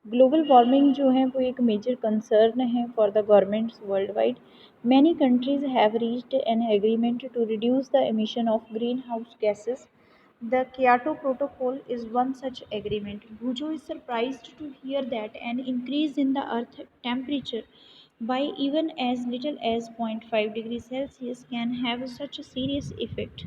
Global warming जो है वो एक मेजर कंसर्न है for the governments worldwide. Many countries have reached an agreement to reduce the emission of greenhouse gases. The Kyoto Protocol is one such agreement. Gujo is surprised to hear that an increase in the earth temperature by even as little as zero point 0.5 degrees Celsius can have such a serious effect.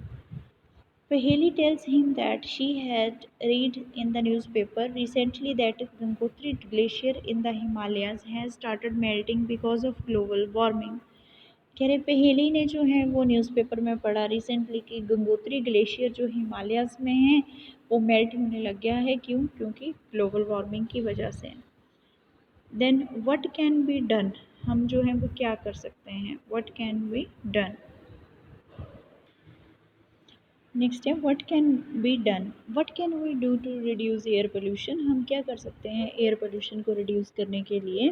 Paheli tells him that she had read in the newspaper recently that Gangotri Glacier in the Himalayas has started melting because of global warming. कह रहे पहेली ने जो है वो newspaper में पढ़ा recently कि गंगोत्री ग्लेशियर जो हिमालयाज़ में है वो मेल्ट होने लग गया है. क्यों? क्योंकि ग्लोबल वार्मिंग की वजह से. Then what can be done, हम जो है वो क्या कर सकते हैं, what can be done. Next है what can be done, what can we do to reduce air pollution, हम क्या कर सकते हैं एयर पोल्यूशन को रिड्यूस करने के लिए.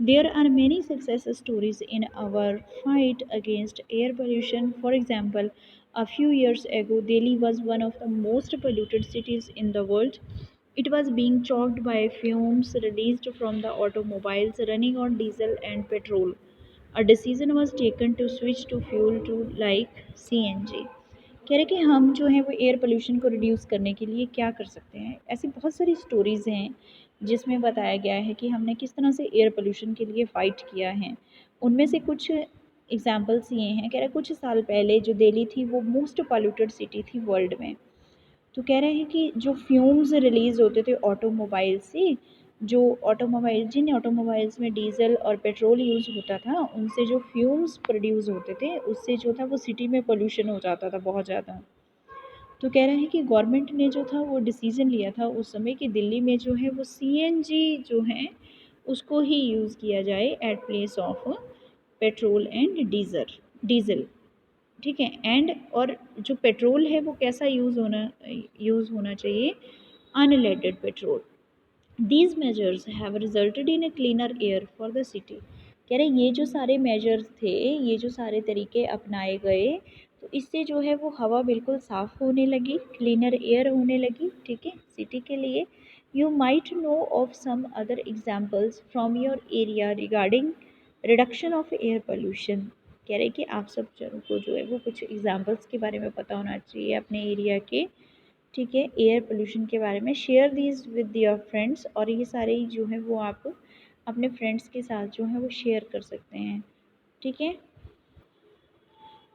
There are many success stories in our fight against air pollution. For example, a few years ago Delhi was one of the most polluted cities in the world. It was being choked by fumes released from the automobiles running on diesel and petrol. A decision was taken to switch to fuel to like CNG. कह रहे कि हम जो है वो air pollution को reduce करने के लिए क्या कर सकते हैं. ऐसी बहुत सारी स्टोरीज़ हैं जिसमें बताया गया है कि हमने किस तरह से एयर पोल्यूशन के लिए फ़ाइट किया है. उनमें से कुछ एग्जांपल्स ये हैं. कह रहे कुछ साल पहले जो दिल्ली थी वो मोस्ट पॉल्यूटेड सिटी थी वर्ल्ड में. तो कह रहे हैं कि जो फ्यूम्स रिलीज़ होते थे ऑटोमोबाइल से, जो ऑटोमोबाइल जिन ऑटोमोबाइल्स में डीजल और पेट्रोल यूज़ होता था उनसे जो फ्यूम्स प्रोड्यूस होते थे उससे जो था वो सिटी में पोल्यूशन हो जाता था बहुत ज़्यादा. तो कह रहे हैं कि गवर्नमेंट ने जो था वो डिसीज़न लिया था उस समय कि दिल्ली में जो है वो सीएनजी जो है उसको ही यूज़ किया जाए at place of petrol and diesel. ठीक है. एंड और जो पेट्रोल है वो कैसा यूज़ होना चाहिए, unleaded petrol. These measures have resulted in a cleaner air for the city. कह रहे ये जो सारे मेजर्स थे, ये जो सारे तरीके अपनाए गए तो इससे जो है वो हवा बिल्कुल साफ़ होने लगी, क्लीनर एयर होने लगी. ठीक है, सिटी के लिए. You might know of some other examples from your area regarding reduction of air pollution. कह रहे कि आप सब जनों को जो है वो कुछ एग्जाम्पल्स के बारे में पता होना चाहिए अपने एरिया के. ठीक है, एयर पोल्यूशन के बारे में. Share these with your friends, और ये सारे जो है वो आप अपने फ्रेंड्स के साथ जो है वो शेयर कर सकते हैं. ठीक है.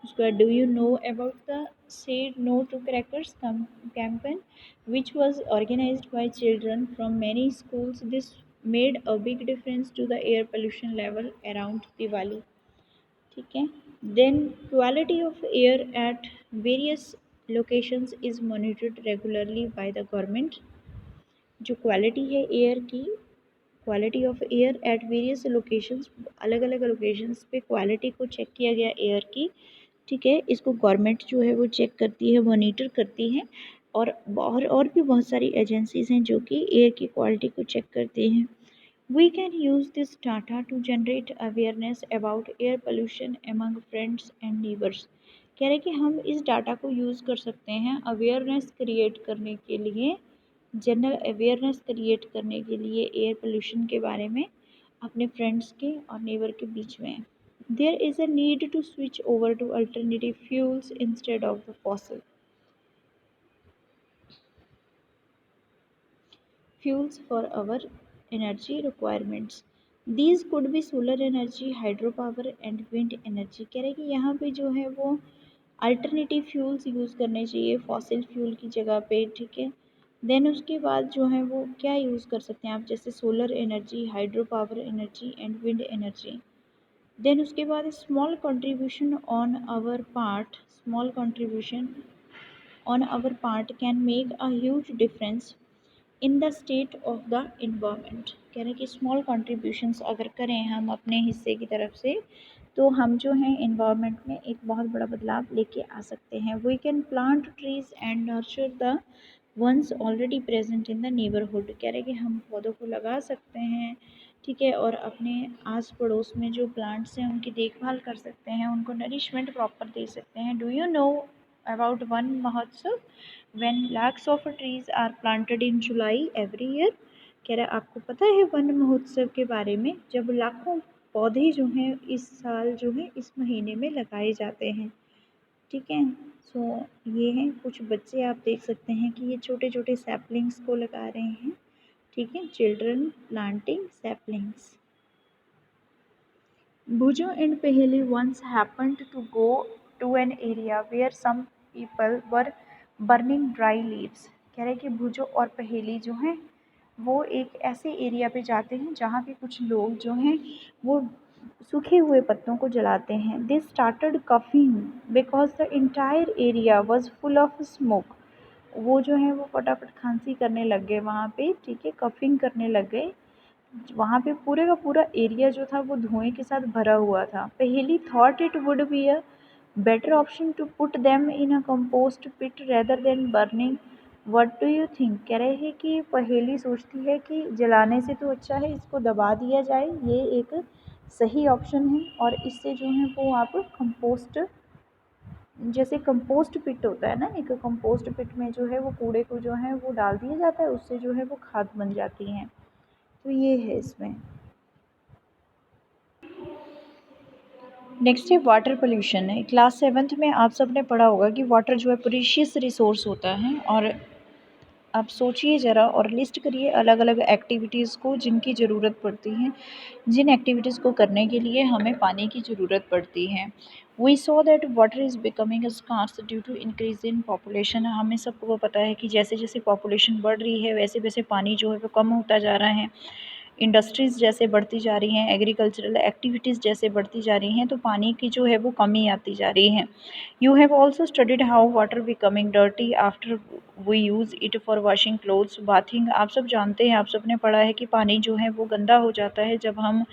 उसके बाद do you know about the said no to crackers campaign which was organised by children from many schools. This made a big difference to the air pollution level around Diwali. ठीक है. Then quality of air at various locations is monitored regularly by the government. जो quality है air की, quality of air at various locations, अलग अलग locations पे quality को check किया गया एयर की. ठीक है, इसको गवर्नमेंट जो है वो चेक करती है, मॉनिटर करती है. और भी बहुत सारी एजेंसीज हैं जो कि एयर की क्वालिटी को चेक करती हैं. We can use this data to generate awareness about air pollution among friends and neighbors. कह रहे कि हम इस डाटा को यूज़ कर सकते हैं अवेयरनेस क्रिएट करने के लिए, जनरल अवेयरनेस क्रिएट करने के लिए एयर पोल्यूशन के बारे में अपने फ्रेंड्स के और नेबर के बीच में. There is a need to switch over to alternative fuels instead of the fossil fuels for our energy requirements. These could be solar energy, hydropower and wind energy. कह रहे कि यहाँ पे जो है वो अल्टरनेटिव फ्यूल्स यूज़ करने चाहिए फॉसिल फ्यूल की जगह पे. ठीक है. देन उसके बाद जो है वो क्या यूज़ कर सकते हैं आप, जैसे solar energy, hydro power energy and wind energy. Then उसके बाद small contribution on our part can make a huge difference in the state of the environment. कह रहे हैं कि स्मॉल कंट्रीब्यूशंस अगर करें हम अपने हिस्से की तरफ से तो हम जो हैं इन्वायरमेंट में एक बहुत बड़ा बदलाव लेके आ सकते हैं. We can plant trees and nurture the ones already present in the neighbourhood. कह रहे हैं कि हम पौधों को लगा सकते हैं. ठीक है. और अपने आस पड़ोस में जो प्लांट्स हैं उनकी देखभाल कर सकते हैं, उनको नरिशमेंट प्रॉपर दे सकते हैं. Do you no about one Mahotsav when lakhs of trees are planted in July every year. कह रहा है आपको पता है वन महोत्सव के बारे में, जब लाखों पौधे जो हैं इस साल जो है इस महीने में लगाए जाते हैं। ठीक है, सो ये हैं कुछ बच्चे, आप देख सकते हैं कि ये छोटे छोटे सैपलिंग्स को लगा रहे हैं। ठीक है, children planting saplings. Bhujo and Paheli once happened to go to an area where some people were burning dry leaves। कह रहे हैं कि भुजो और पहेली जो हैं वो एक ऐसे एरिया पे जाते हैं जहाँ पे कुछ लोग जो हैं वो सूखे हुए पत्तों को जलाते हैं। They started coughing because the entire area was full of smoke. वो जो है वो फटाफट खांसी करने लग गए वहाँ पे। ठीक है, कफिंग करने लग गए। वहाँ पे पूरे का पूरा एरिया जो था वो धुएं के साथ भरा हुआ था। Paheli thought it would be a better option to put them in a compost pit rather than burning. What do you think. कह रहे हैं कि पहेली सोचती है कि जलाने से तो अच्छा है इसको दबा दिया जाए, ये एक सही ऑप्शन है। और इससे जो है वो आप कंपोस्ट, जैसे कंपोस्ट पिट होता है ना, एक कंपोस्ट पिट में जो है वो कूड़े को जो है वो डाल दिया जाता है, उससे जो है वो खाद बन जाती हैं। तो ये है इसमें। नेक्स्ट है वाटर पोल्यूशन है। क्लास 7th में आप सब ने पढ़ा होगा कि वाटर जो है प्रीशियस रिसोर्स होता है। और आप सोचिए ज़रा और लिस्ट करिए अलग अलग एक्टिविटीज़ को जिनकी ज़रूरत पड़ती है, जिन एक्टिविटीज़ को करने के लिए हमें पानी की ज़रूरत पड़ती है। We saw that water is becoming scarce due to increase in population. हमें सबको पता है कि जैसे जैसे पॉपुलेशन बढ़ रही है वैसे वैसे पानी जो है वो कम होता जा रहा है। इंडस्ट्रीज़ जैसे बढ़ती जा रही हैं, एग्रीकल्चरल एक्टिविटीज़ जैसे बढ़ती जा रही हैं, तो पानी की जो है वो कमी आती जा रही है। You have also studied how water becoming dirty after we use it for washing clothes bathing. आप सब जानते हैं, आप सब ने पढ़ा है कि पानी जो है वो गंदा हो जाता है जब हम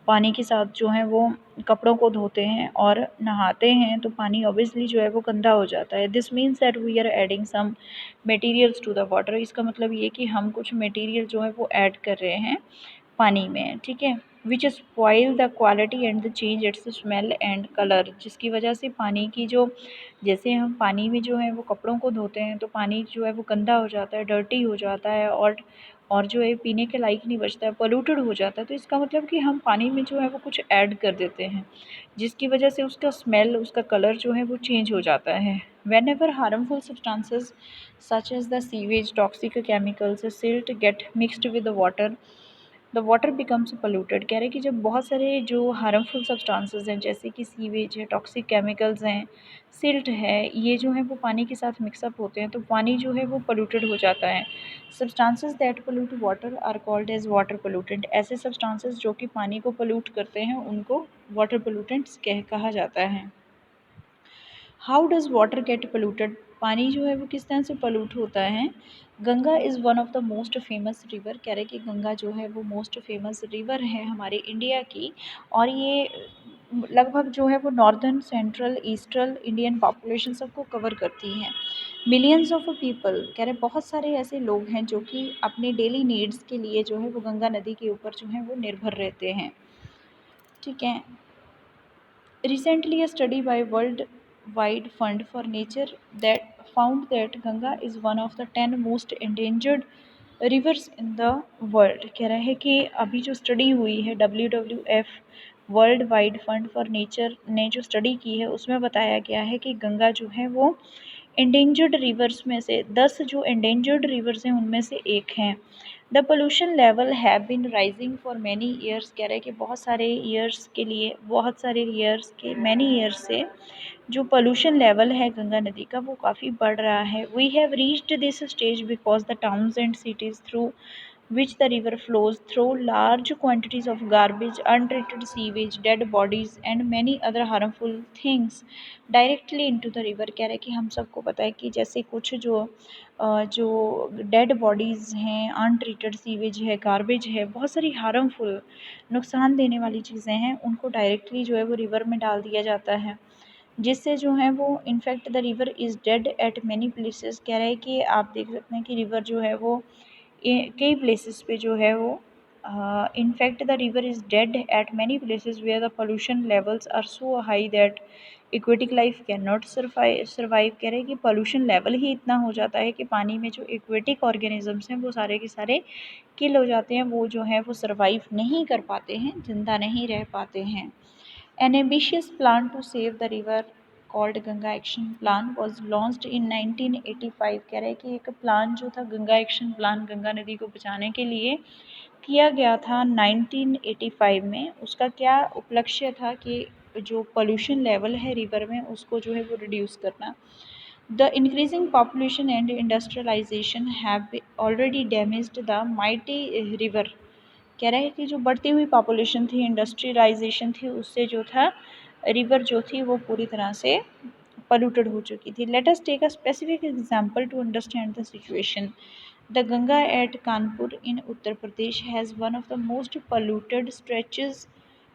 पानी के साथ जो है वो कपड़ों को धोते हैं और नहाते हैं, तो पानी ऑब्वियसली जो है वो गंदा हो जाता है। This means that we are adding some materials to the water. इसका मतलब ये कि हम कुछ मटेरियल जो है वो ऐड कर रहे हैं पानी में। ठीक है, which spoil the quality and the change its smell and colour. जिसकी वजह से पानी की जो, जैसे हम पानी में जो है वो कपड़ों को धोते हैं तो पानी जो है वो गंदा हो जाता है, डर्टी हो जाता है और जो है पीने के लायक नहीं बचता है, पोल्यूटेड हो जाता है। तो इसका मतलब कि हम पानी में जो है वो कुछ ऐड कर देते हैं जिसकी वजह से उसका स्मेल, उसका कलर जो है वो चेंज हो जाता है। Whenever harmful substances such as the sewage, toxic chemicals, silt get mixed with the water, the water becomes polluted. कह रहे हैं कि जब बहुत सारे जो हार्मफुल सब्सटेंसेस हैं जैसे कि सीवेज है, टॉक्सिक केमिकल्स हैं, सिल्ट है, ये जो है वो पानी के साथ मिक्सअप होते हैं तो पानी जो है वो पोल्यूटेड हो जाता है। Substances that pollute water are called as water pollutant. ऐसे सब्सटेंसेस जो कि पानी को पोल्यूट करते हैं उनको वाटर पोल्यूटेंट्स कहा जाता है। How does water get polluted. पानी जो है वो किस तरह से पोल्यूट होता है। Ganga is one of the most famous river. कह रहे कि गंगा जो है वो मोस्ट फेमस रिवर है हमारे इंडिया की, और ये लगभग जो है वो northern, central, eastern Indian population सबको कवर करती है। मिलियंस ऑफ पीपल, कह रहे बहुत सारे ऐसे लोग हैं जो कि अपने डेली नीड्स के लिए जो है वो गंगा नदी के ऊपर जो है वो निर्भर रहते हैं। ठीक है, recently a study by World Wide Fund for Nature that found that Ganga is one of the 10 most endangered rivers in the world। कह रहा है कि अभी जो स्टडी हुई है WWF world wide fund for nature ने जो स्टडी की है उसमें बताया गया है कि गंगा जो है वो एंडेंजर्ड रिवर्स में से 10 जो एंडेंजर्ड रिवर्स हैं उनमें से एक हैं। The pollution level have been rising for many years. कह रहे हैं कि बहुत सारे ईयर्स के लिए, बहुत सारे ईयर्स के, मैनी ईयर्स से जो पोल्यूशन लेवल है गंगा नदी का वो काफ़ी बढ़ रहा है। We have reached this stage because the towns and cities through which the river flows through large quantities of garbage, untreated sewage, dead bodies and many other harmful things directly into the river। कह रहे कि हम सबको पता है कि जैसे कुछ जो डेड बॉडीज़ हैं, अनट्रीटेड सीवेज है, गार्बेज है, बहुत सारी हार्मफुल, नुकसान देने वाली चीज़ें हैं, उनको डायरेक्टली जो है वो रिवर में डाल दिया जाता है जिससे जो है वो in fact the river is dead eight many places. कह रहे हैं कि आप देख सकते हैं कि रिवर जो है वो कई प्लेसेस पे जो है वो In fact, the river is dead at many places where the pollution levels are so high that aquatic life cannot survive. कह रहे हैं कि pollution level ही इतना हो जाता है कि पानी में जो aquatic organisms हैं वो सारे के सारे किल हो जाते हैं, वो जो है वो survive नहीं कर पाते हैं, जिंदा नहीं रह पाते हैं. An ambitious plan to save the river called Ganga action plan was launched in 1985. कह रहे हैं कि एक प्लान जो था गंगा एक्शन प्लान, गंगा नदी को बचाने के लिए किया गया था 1985 में. उसका क्या उपलक्ष्य था कि जो पोल्यूशन लेवल है रिवर में उसको जो है वो रिड्यूस करना. The increasing population and industrialisation have already damaged the mighty river. कह रहा है कि जो बढ़ती हुई पॉपुलेशन थी, इंडस्ट्रियलाइजेशन थी, उससे जो था रिवर जो थी वो पूरी तरह से polluted हो चुकी थी. Let us take a specific example to understand the situation. The Ganga at Kanpur in Uttar Pradesh has one of the most polluted stretches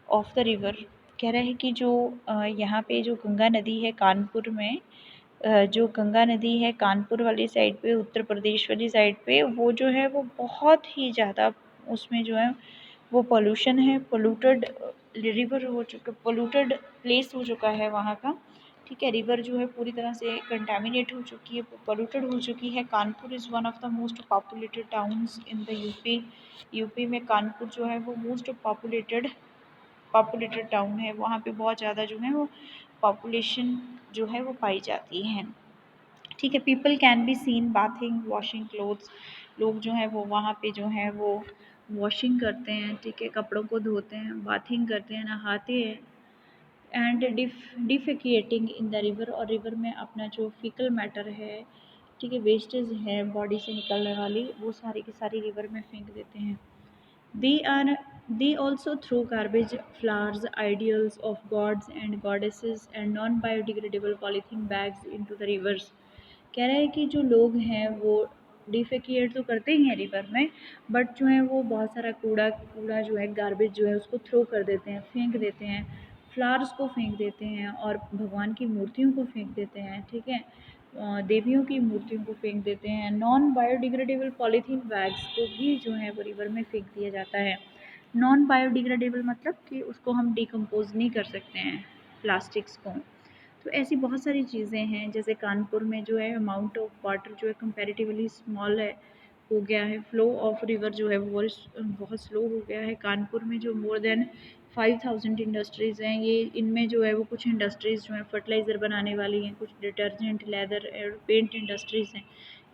of the river. कह रहा है कि जो यहाँ पे जो गंगा नदी है कानपुर में, जो गंगा नदी है कानपुर वाली साइड पे, उत्तर प्रदेश वाली साइड पे, वो जो है वो बहुत ही ज़्यादा उसमें जो है वो पोल्यूशन है, पोल्यूटेड रिवर हो चुका, पोल्यूटेड प्लेस हो चुका है वहाँ का. ठीक है, रिवर जो है पूरी तरह से कंटामिनेट हो चुकी है, पोल्यूटेड हो चुकी है. Kanpur is one of the most populated towns in the UP में कानपुर जो है वो मोस्ट पॉपुलेटेड टाउन है. वहाँ पे बहुत ज़्यादा जो है वो पॉपुलेशन जो है वो पाई जाती है. ठीक है, people can be seen bathing, washing clothes. लोग जो है वो वहाँ पे जो है वो वॉशिंग करते हैं, ठीक है, कपड़ों को धोते हैं, बाथिंग करते हैं, नहाते हैं. एंड डिफेकेटिंग इन द रिवर, और रिवर में अपना जो फीकल मैटर है, ठीक है, वेस्टेज है बॉडी से निकलने वाली, वो सारी की सारी रिवर में फेंक देते हैं. They are they also throw garbage, flowers, ideals of gods and goddesses and non biodegradable polythene bags into the rivers. कह रहा है कि जो लोग हैं वो डिफेकिएट तो करते ही हैं रिवर में, बट जो है वो बहुत सारा कूड़ा कूड़ा जो है, गार्बेज जो है उसको थ्रो कर देते हैं, फेंक देते हैं, फ्लावर्स को फेंक देते हैं, और भगवान की मूर्तियों को फेंक देते हैं. ठीक है, देवियों की मूर्तियों को फेंक देते हैं. नॉन बायोडिग्रेडेबल पॉलीथीन बैग्स को भी जो है वो रिवर में फेंक दिया जाता है. नॉन बायोडिग्रेडेबल मतलब कि उसको हम डिकम्पोज नहीं कर सकते हैं प्लास्टिक्स को. तो ऐसी बहुत सारी चीज़ें हैं. जैसे कानपुर में जो है अमाउंट ऑफ वाटर जो है कंपैरेटिवली स्मॉल है, हो गया है. फ्लो ऑफ रिवर जो है वो बहुत स्लो हो गया है. कानपुर में जो मोर देन 5000 इंडस्ट्रीज़ हैं, ये इनमें जो है वो कुछ इंडस्ट्रीज़ जो हैं फर्टिलाइज़र बनाने वाली हैं, कुछ डिटर्जेंट, लेदर और पेंट इंडस्ट्रीज़ हैं.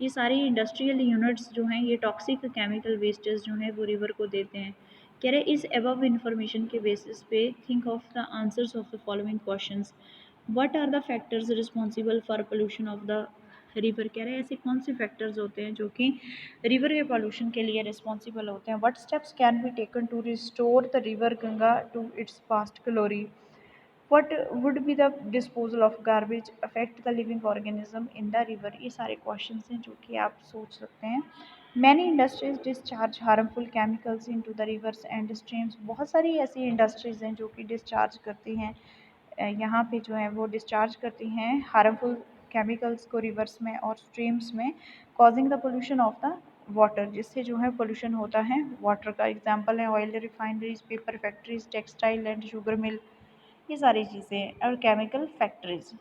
ये सारी इंडस्ट्रियल यूनिट्स जो हैं ये टॉक्सिक केमिकल वेस्टेज जो हैं वो रिवर को देते हैं. कह रहे इस अबव इंफॉर्मेशन के बेसिस पे think of the answers of the following questions. What are the factors responsible for pollution of the river. कह रहे हैं ऐसे कौन से फैक्टर्स होते हैं जो कि रिवर के पोल्यूशन के लिए रिस्पॉन्सिबल होते हैं. What steps can be taken to restore the river Ganga to its past glory. What would be the disposal of garbage affect the living organism in the river. ये सारे क्वेश्चन हैं जो कि आप सोच सकते हैं. Many industries discharge harmful chemicals into the rivers and streams. बहुत सारी ऐसी इंडस्ट्रीज़ हैं जो कि डिस्चार्ज करती हैं, यहाँ पे जो है वो डिस्चार्ज करती हैं हार्मफुल केमिकल्स को रिवर्स में और स्ट्रीम्स में, causing the pollution of the water, जिससे जो है पोल्यूशन होता है वाटर का. एग्जांपल है oil refineries, paper factories, textile and sugar mill, ये सारी चीज़ें, और केमिकल फैक्ट्रीज.